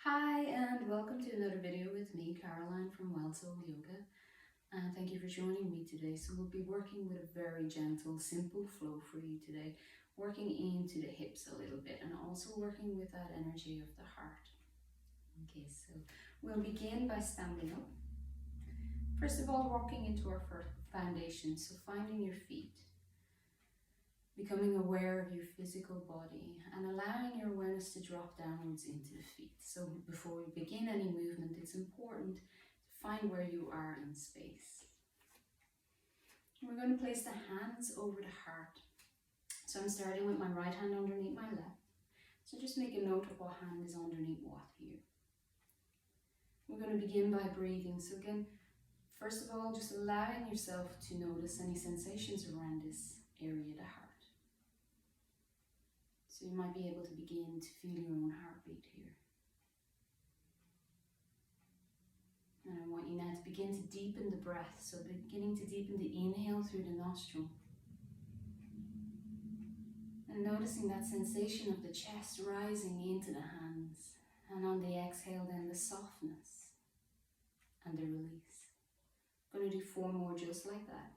Hi and welcome to another video with me, Caroline from Wild Soul Yoga. And thank you for joining me today. So we'll be working with a very gentle, simple flow for you today, working into the hips a little bit and also working with that energy of the heart. Okay, so we'll begin by standing up. First of all, walking into our first foundation, so finding your feet. Becoming aware of your physical body and allowing your awareness to drop downwards into the feet. So before we begin any movement, it's important to find where you are in space. And we're going to place the hands over the heart. So I'm starting with my right hand underneath my left. So just make a note of what hand is underneath what here. We're going to begin by breathing. So again, first of all, just allowing yourself to notice any sensations around this area of the heart. So you might be able to begin to feel your own heartbeat here. And I want you now to begin to deepen the breath. So beginning to deepen the inhale through the nostril. And noticing that sensation of the chest rising into the hands. And on the exhale then the softness and the release. I'm going to do 4 more just like that.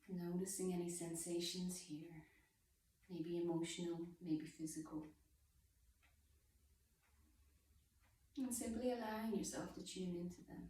Noticing any sensations here, maybe emotional, maybe physical. And simply allowing yourself to tune into them.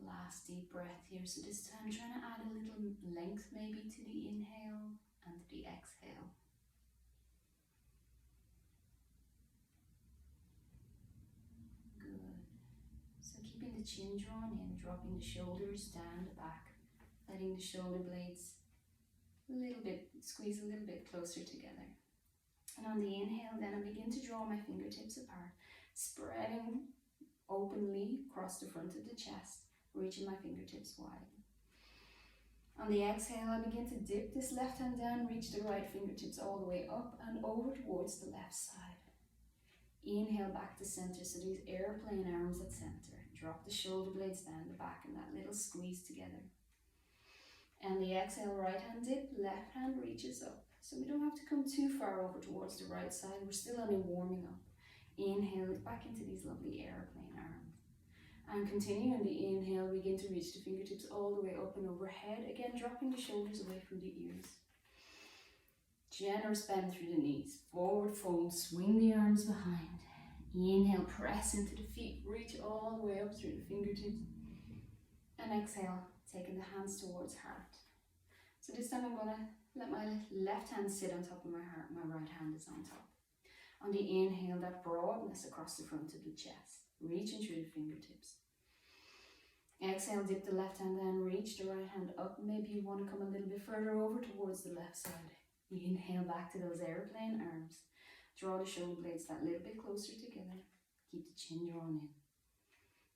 Last deep breath here. So this time trying to add a little length maybe to the inhale and to the exhale. The chin drawn in, dropping the shoulders down the back, letting the shoulder blades squeeze a little bit closer together. And on the inhale, then I begin to draw my fingertips apart, spreading openly across the front of the chest, reaching my fingertips wide. On the exhale, I begin to dip this left hand down, reach the right fingertips all the way up and over towards the left side. Inhale back to center, so these airplane arms at center. Drop the shoulder blades down the back and that little squeeze together. And the exhale, right hand dip, left hand reaches up. So we don't have to come too far over towards the right side. We're still only warming up. Inhale back into these lovely airplane arms. And continuing the inhale, begin to reach the fingertips all the way up and overhead. Again, dropping the shoulders away from the ears. Generous bend through the knees. Forward fold, swing the arms behind. Inhale, press into the feet, reach all the way up through the fingertips. And exhale, taking the hands towards heart. So this time I'm going to let my left hand sit on top of my heart, my right hand is on top. On the inhale, that broadness across the front of the chest, reaching through the fingertips. Exhale, dip the left hand down, reach the right hand up. Maybe you want to come a little bit further over towards the left side. Inhale back to those airplane arms. Draw the shoulder blades that little bit closer together. Keep the chin drawn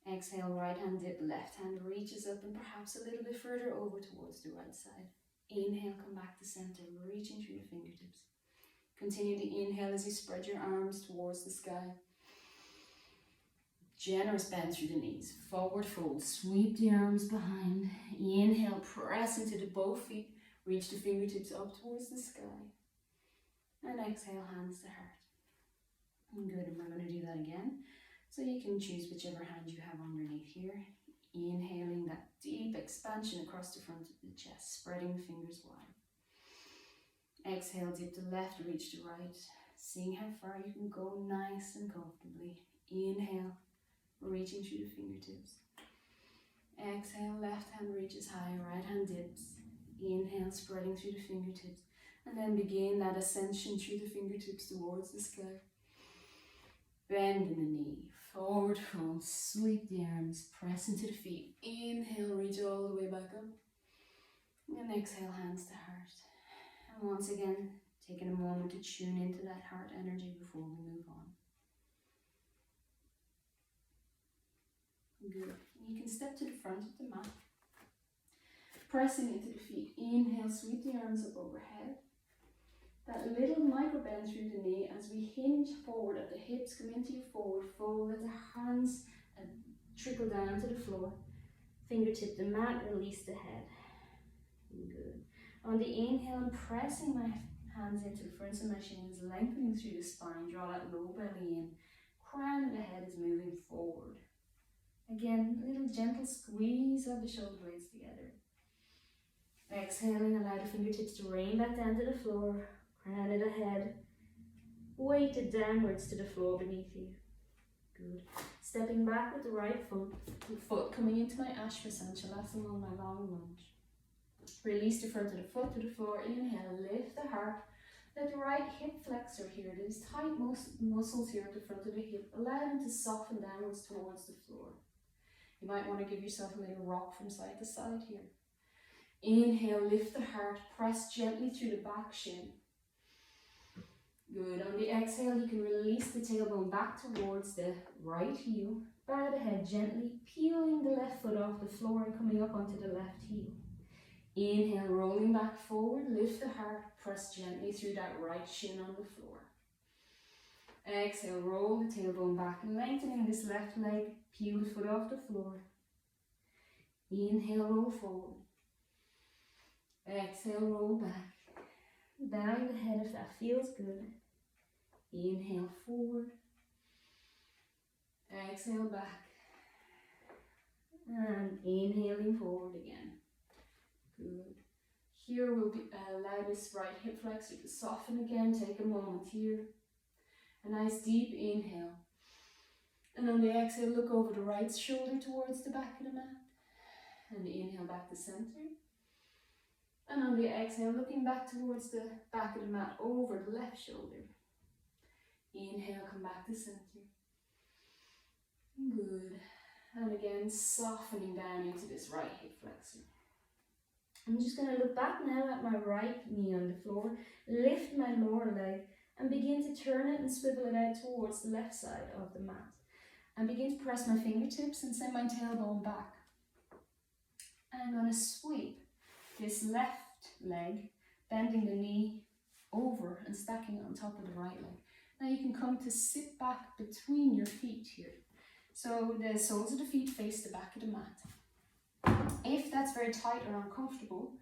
in. Exhale, right hand dip, left hand reaches up and perhaps a little bit further over towards the right side. Inhale, come back to center, reaching through the fingertips. Continue the inhale as you spread your arms towards the sky. Generous bend through the knees. Forward fold, sweep the arms behind. Inhale, press into the both feet. Reach the fingertips up towards the sky. And exhale, hands to heart. Good, and we're going to do that again. So you can choose whichever hand you have underneath here. Inhaling that deep expansion across the front of the chest, spreading the fingers wide. Exhale, dip the left, reach the right. Seeing how far you can go nice and comfortably. Inhale, reaching through the fingertips. Exhale, left hand reaches high, right hand dips. Inhale, spreading through the fingertips. And then begin that ascension through the fingertips towards the sky. Bend in the knee, forward fold, sweep the arms, press into the feet. Inhale, reach all the way back up. And exhale, hands to heart. And once again, taking a moment to tune into that heart energy before we move on. Good. You can step to the front of the mat. Pressing into the feet. Inhale, sweep the arms up overhead. That little micro bend through the knee as we hinge forward at the hips, come into your forward fold, let the hands trickle down to the floor. Fingertip the mat, release the head. Good. On the inhale, I'm pressing my hands into the fronts of my shins, lengthening through the spine, draw that low belly in. Crown of the head is moving forward. Again, a little gentle squeeze of the shoulder blades together. Exhaling, allow the fingertips to rain back down to the floor. Crown of the head weighted downwards to the floor beneath you. Good. Stepping back with the right foot coming into my Ashvasanchalasana on my long lunge. Release the front of the foot to the floor. Inhale, lift the heart. Let the right hip flexor here, these tight muscles here at the front of the hip, allow them to soften downwards towards the floor. You might want to give yourself a little rock from side to side here. Inhale, lift the heart, press gently through the back shin. Good. On the exhale, you can release the tailbone back towards the right heel. Bow the head gently, peeling the left foot off the floor and coming up onto the left heel. Inhale, rolling back forward, lift the heart, press gently through that right shin on the floor. Exhale, roll the tailbone back, lengthening this left leg, peel the foot off the floor. Inhale, roll forward. Exhale, roll back. Bowing the head if that feels good. Inhale, forward. Exhale, back. And inhaling forward again. Good. Here we'll allow this right hip flexor to soften again. Take a moment here. A nice deep inhale. And on the exhale, look over the right shoulder towards the back of the mat. And inhale back to center. And on the exhale, looking back towards the back of the mat over the left shoulder. Inhale, come back to center. Good. And again, softening down into this right hip flexor. I'm just going to look back now at my right knee on the floor, lift my lower leg and begin to turn it and swivel it out towards the left side of the mat. And begin to press my fingertips and send my tailbone back. And I'm going to sweep this left leg, bending the knee over and stacking it on top of the right leg. Now you can come to sit back between your feet here. So the soles of the feet face the back of the mat. If that's very tight or uncomfortable,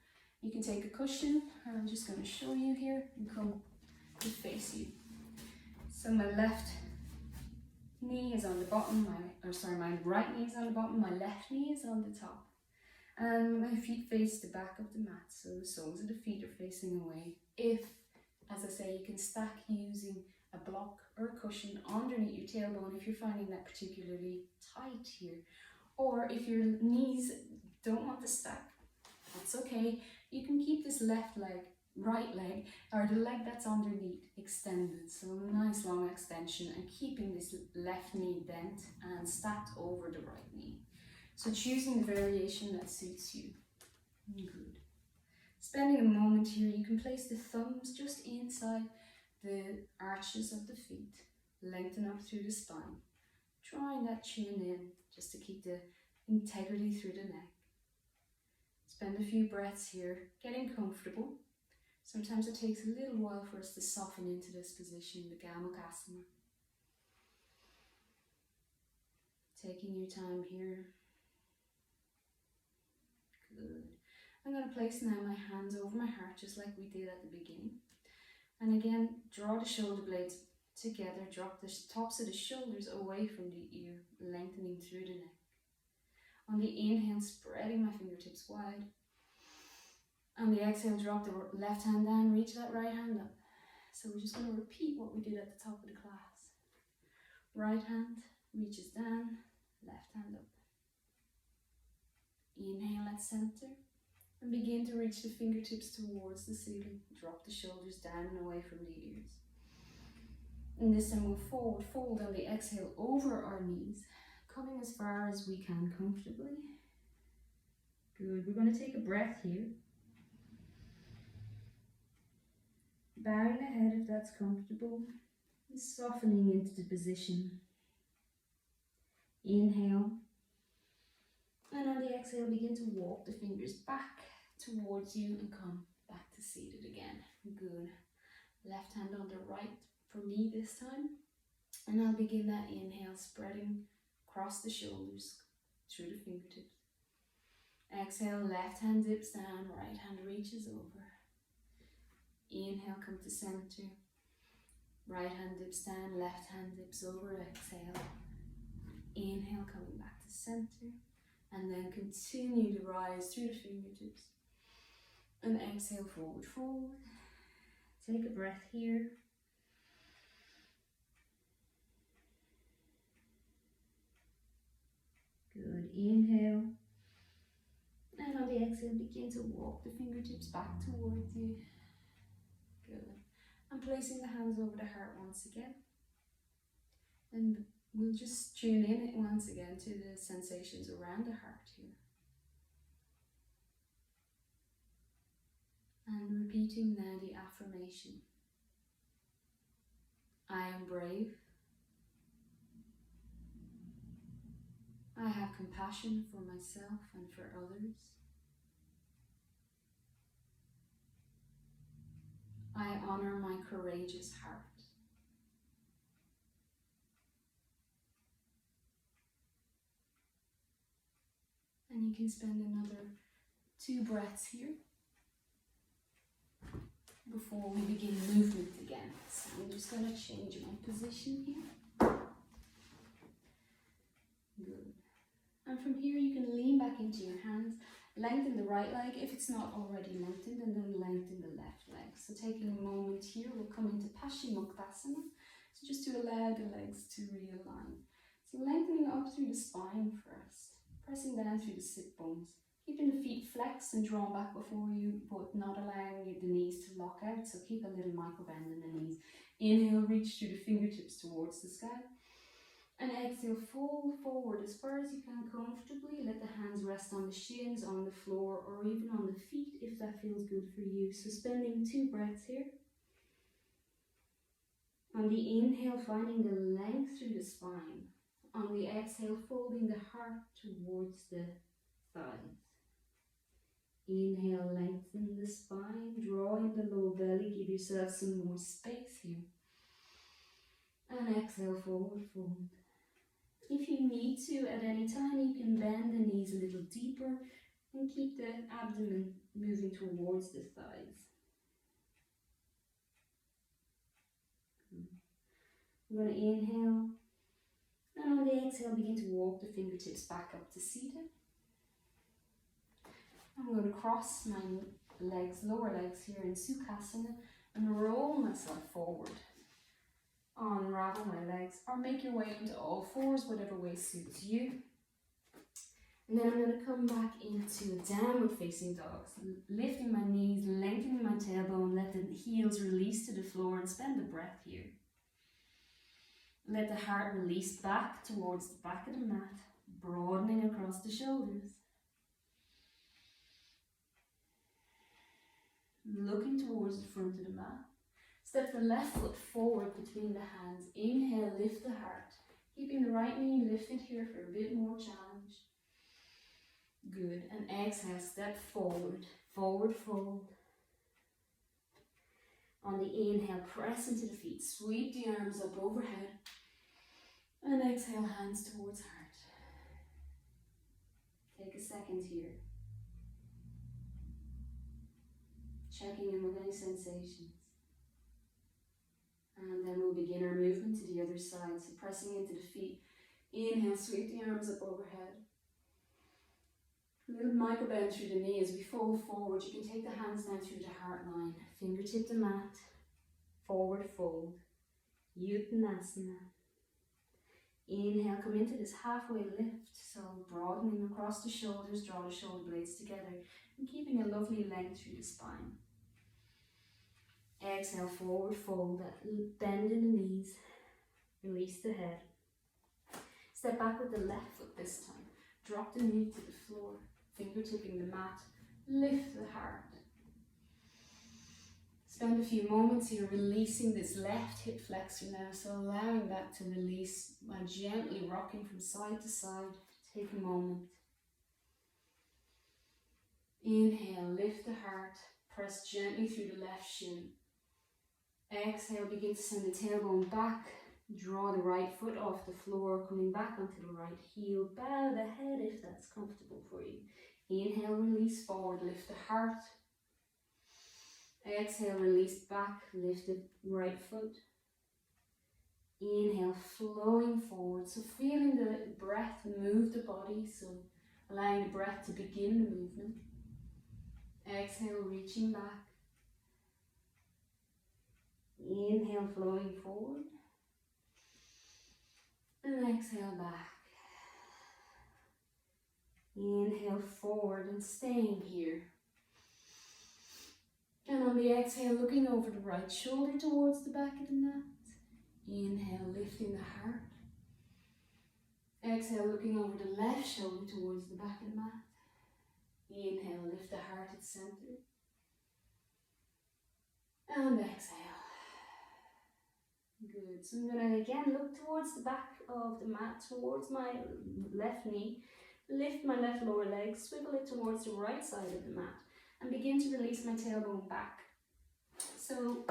you can take a cushion. I'm just going to show you here and come to face you. So my left knee is on the bottom, my right knee is on the bottom, my left knee is on the top. And my feet face the back of the mat, so the soles of the feet are facing away. If, as I say, you can stack using a block or a cushion underneath your tailbone if you're finding that particularly tight here. Or if your knees don't want to stack, that's okay. You can keep this left leg, right leg, or the leg that's underneath extended. So a nice long extension and keeping this left knee bent and stacked over the right knee. So choosing the variation that suits you. Good. Spending a moment here, you can place the thumbs just inside the arches of the feet. Lengthen up through the spine. Drawing that chin in just to keep the integrity through the neck. Spend a few breaths here, getting comfortable. Sometimes it takes a little while for us to soften into this position, the Gamakasana. Taking your time here. Good. I'm going to place now my hands over my heart just like we did at the beginning. And again, draw the shoulder blades together, drop the tops of the shoulders away from the ear, lengthening through the neck. On the inhale, spreading my fingertips wide. On the exhale, drop the left hand down, reach that right hand up. So we're just going to repeat what we did at the top of the class. Right hand reaches down, left hand up. Inhale at center and begin to reach the fingertips towards the ceiling. Drop the shoulders down and away from the ears. And this time we'll forward fold on the exhale over our knees, coming as far as we can comfortably. Good. We're going to take a breath here. Bowing the head if that's comfortable, and softening into the position. Inhale. And on the exhale, begin to walk the fingers back towards you and come back to seated again. Good. Left hand on the right for me this time. And I'll begin that inhale, spreading across the shoulders through the fingertips. Exhale, left hand dips down, right hand reaches over. Inhale, come to center. Right hand dips down, left hand dips over. Exhale. Inhale, coming back to center. And then continue to rise through the fingertips. And exhale, forward fold. Take a breath here. Good. Inhale. And on the exhale, begin to walk the fingertips back towards you. Good. And placing the hands over the heart once again. And we'll just tune in once again to the sensations around the heart here. And repeating now the affirmation. I am brave. I have compassion for myself and for others. I honor my courageous heart. And you can spend another 2 breaths here before we begin movement again. So I'm just going to change my position here. Good. And from here you can lean back into your hands, lengthen the right leg if it's not already lengthened, and then lengthen the left leg. So taking a moment here, we'll come into Paschimottanasana. So just to allow the legs to realign. So lengthening up through the spine first, pressing down through the sit bones, keeping the feet flexed and drawn back before you, but not allowing the knees to lock out. So keep a little micro bend in the knees. Inhale, reach through the fingertips towards the sky. And exhale, fold forward as far as you can comfortably. Let the hands rest on the shins, on the floor, or even on the feet if that feels good for you. So spending 2 breaths here. On the inhale, finding the length through the spine. On the exhale, folding the heart towards the thighs. Inhale, lengthen the spine, draw in the low belly, give yourself some more space here. And exhale, forward fold. If you need to, at any time, you can bend the knees a little deeper and keep the abdomen moving towards the thighs. I'm going to inhale, and on the exhale, begin to walk the fingertips back up to seated. I'm going to cross my legs, lower legs here in Sukhasana, and roll myself forward. Unravel my legs, or make your way into all fours, whatever way suits you. And then I'm going to come back into a downward facing dog. So lifting my knees, lengthening my tailbone, let the heels release to the floor, and spend a breath here. Let the heart release back towards the back of the mat, broadening across the shoulders. Looking towards the front of the mat. Step the left foot forward between the hands. Inhale, lift the heart. Keeping the right knee lifted here for a bit more challenge. Good. And exhale, step forward. Forward fold. On the inhale, press into the feet. Sweep the arms up overhead. And exhale, hands towards heart. Take a second here. Checking in with any sensations. And then we'll begin our movement to the other side. So pressing into the feet. Inhale, sweep the arms up overhead. A little micro bend through the knee as we fold forward. You can take the hands down through the heart line. Fingertip to mat. Forward fold. Uttanasana. Inhale, come into this halfway lift. So broadening across the shoulders, draw the shoulder blades together. And keeping a lovely length through the spine. Exhale, forward fold, bend in the knees, release the head. Step back with the left foot this time. Drop the knee to the floor, fingertipping the mat, lift the heart. Spend a few moments here releasing this left hip flexor now, so allowing that to release by gently rocking from side to side. Take a moment. Inhale, lift the heart, press gently through the left shin. Exhale, begin to send the tailbone back. Draw the right foot off the floor, coming back onto the right heel. Bow the head if that's comfortable for you. Inhale, release forward, lift the heart. Exhale, release back, lift the right foot. Inhale, flowing forward, so feeling the breath move the body, so allowing the breath to begin the movement. Exhale, reaching back. Inhale, flowing forward. And exhale back. Inhale forward and staying here. And on the exhale, looking over the right shoulder towards the back of the mat. Inhale, lifting the heart. Exhale, looking over the left shoulder towards the back of the mat. Inhale, lift the heart at center. And exhale. Good. So I'm going to again look towards the back of the mat, towards my left knee. Lift my left lower leg, swivel it towards the right side of the mat, and begin to release my tailbone back. So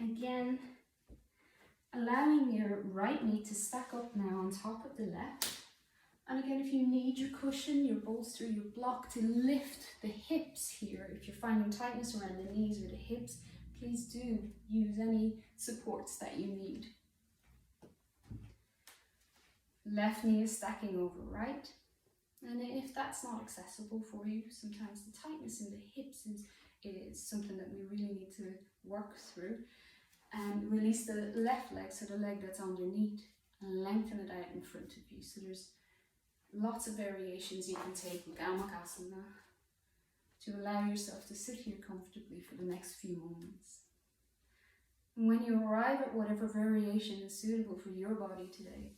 again, allowing your right knee to stack up now on top of the left. And again, if you need your cushion, your bolster, your block to lift the hips here, if you're finding tightness around the knees or the hips, please do use any supports that you need. Left knee is stacking over right. And if that's not accessible for you, sometimes the tightness in the hips is something that we really need to work through. And release the left leg, so the leg that's underneath, and lengthen it out in front of you. So there's lots of variations you can take with Gamakasana to allow yourself to sit here comfortably for the next few moments. And when you arrive at whatever variation is suitable for your body today,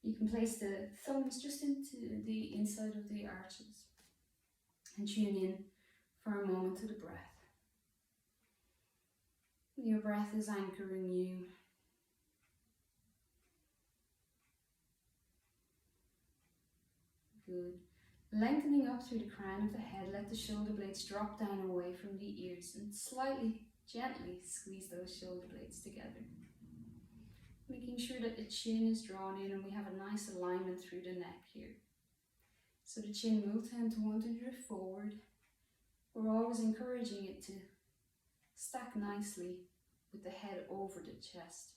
you can place the thumbs just into the inside of the arches and tune in for a moment to the breath. Your breath is anchoring you. Good. Lengthening up through the crown of the head, let the shoulder blades drop down away from the ears and slightly, gently squeeze those shoulder blades together. Making sure that the chin is drawn in and we have a nice alignment through the neck here. So the chin will tend to want to drift forward. We're always encouraging it to stack nicely with the head over the chest.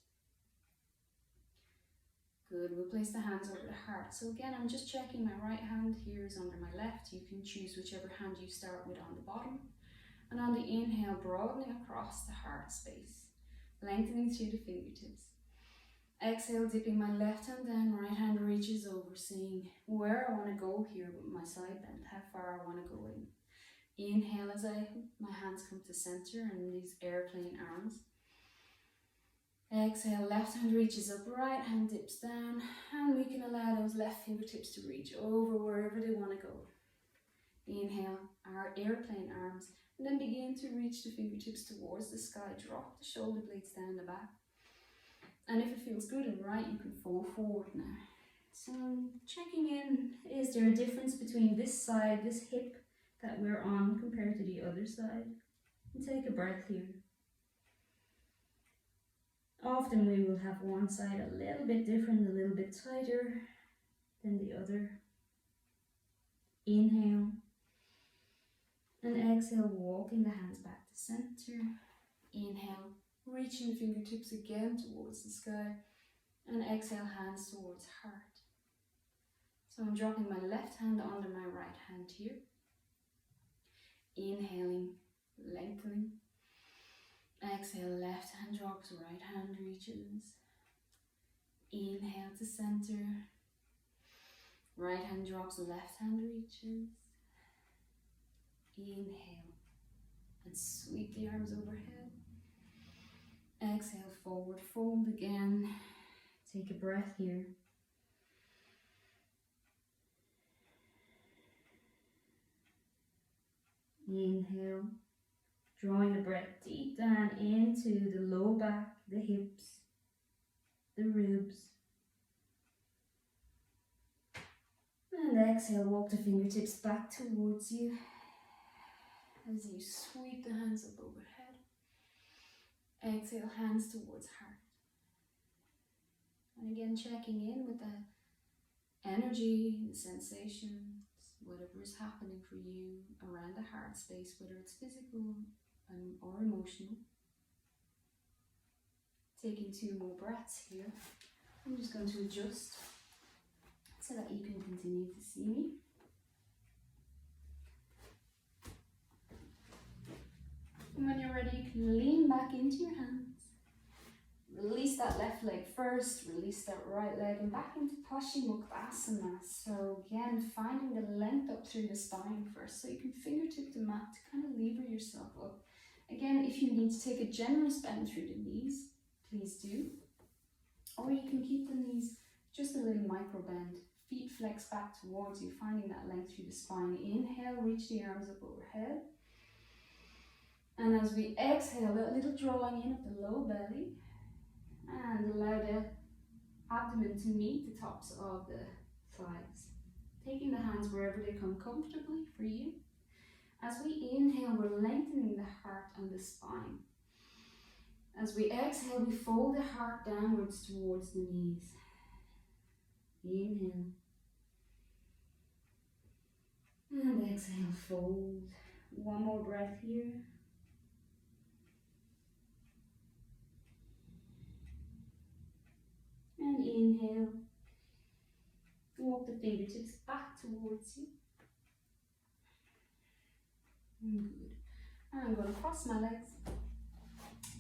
Good, we'll place the hands over the heart. So again, I'm just checking my right hand here is under my left. You can choose whichever hand you start with on the bottom. And on the inhale, broadening across the heart space, lengthening through the fingertips. Exhale, dipping my left hand down, right hand reaches over, seeing where I want to go here with my side bend, how far I want to go in. Inhale as my hands come to center and these airplane arms. Exhale, left hand reaches up, right hand dips down, and we can allow those left fingertips to reach over wherever they want to go. Inhale, our airplane arms, and then begin to reach the fingertips towards the sky. Drop the shoulder blades down the back. And if it feels good and right, you can fall forward now. So checking in, is there a difference between this side, this hip that we're on compared to the other side? And take a breath here. Often we will have one side a little bit different, a little bit tighter than the other. Inhale. And exhale, walking the hands back to center. Inhale, reaching the fingertips again towards the sky. And exhale, hands towards heart. So I'm dropping my left hand under my right hand here. Inhaling, lengthening. Exhale, left hand drops, right hand reaches. Inhale to center. Right hand drops, left hand reaches. Inhale and sweep the arms overhead. Exhale, forward fold again. Take a breath here. Inhale, drawing the breath deep down into the low back, the hips, the ribs. And exhale, walk the fingertips back towards you as you sweep the hands up overhead. Exhale, hands towards heart. And again, checking in with the energy, the sensation. whatever is happening for you around the heart space, whether it's physical or emotional. Taking 2 more breaths here. I'm just going to adjust so that you can continue to see me. And when you're ready, you can lean back into your hands. Release that left leg first, release that right leg, and back into Paschimottanasana. So again, finding the length up through the spine first, so you can fingertip the mat to kind of lever yourself up. Again, if you need to take a generous bend through the knees, please do. Or you can keep the knees just a little micro bend. Feet flex back towards you, finding that length through the spine. Inhale, reach the arms up overhead. And as we exhale, that little drawing in of the low belly. And allow the abdomen to meet the tops of the thighs. Taking the hands wherever they come comfortably for you. As we inhale, we're lengthening the heart and the spine. As we exhale, we fold the heart downwards towards the knees. Inhale. And exhale, fold. One more breath here. And inhale. Walk the fingertips back towards you. Good. And I'm going to cross my legs.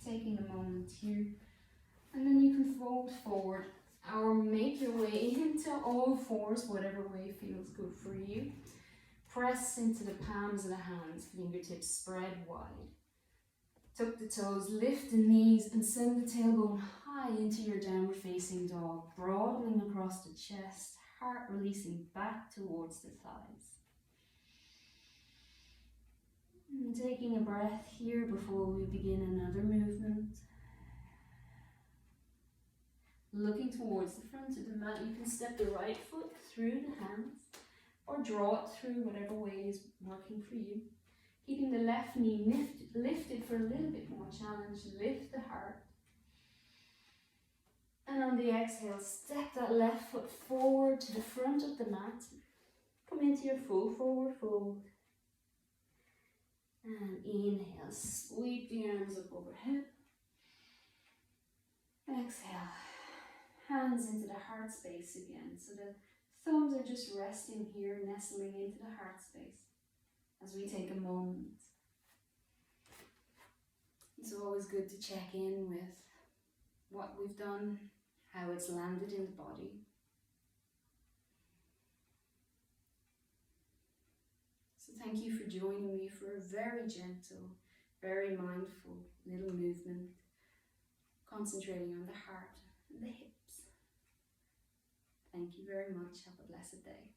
Taking a moment here. And then you can fold forward or make your way into all fours, whatever way feels good for you. Press into the palms of the hands, fingertips spread wide. Tuck the toes, lift the knees, and send the tailbone high into your downward facing dog, broadening across the chest, heart releasing back towards the thighs. And taking a breath here before we begin another movement. Looking towards the front of the mat, you can step the right foot through the hands or draw it through whatever way is working for you. Keeping the left knee lifted for a little bit more challenge. Lift the heart. And on the exhale, step that left foot forward to the front of the mat. Come into your full forward fold. And inhale, sweep the arms up overhead. Exhale, hands into the heart space again. So the thumbs are just resting here, nestling into the heart space. As we take a moment. It's always good to check in with what we've done, how it's landed in the body. So thank you for joining me for a very gentle, very mindful little movement, concentrating on the heart and the hips. Thank you very much. Have a blessed day.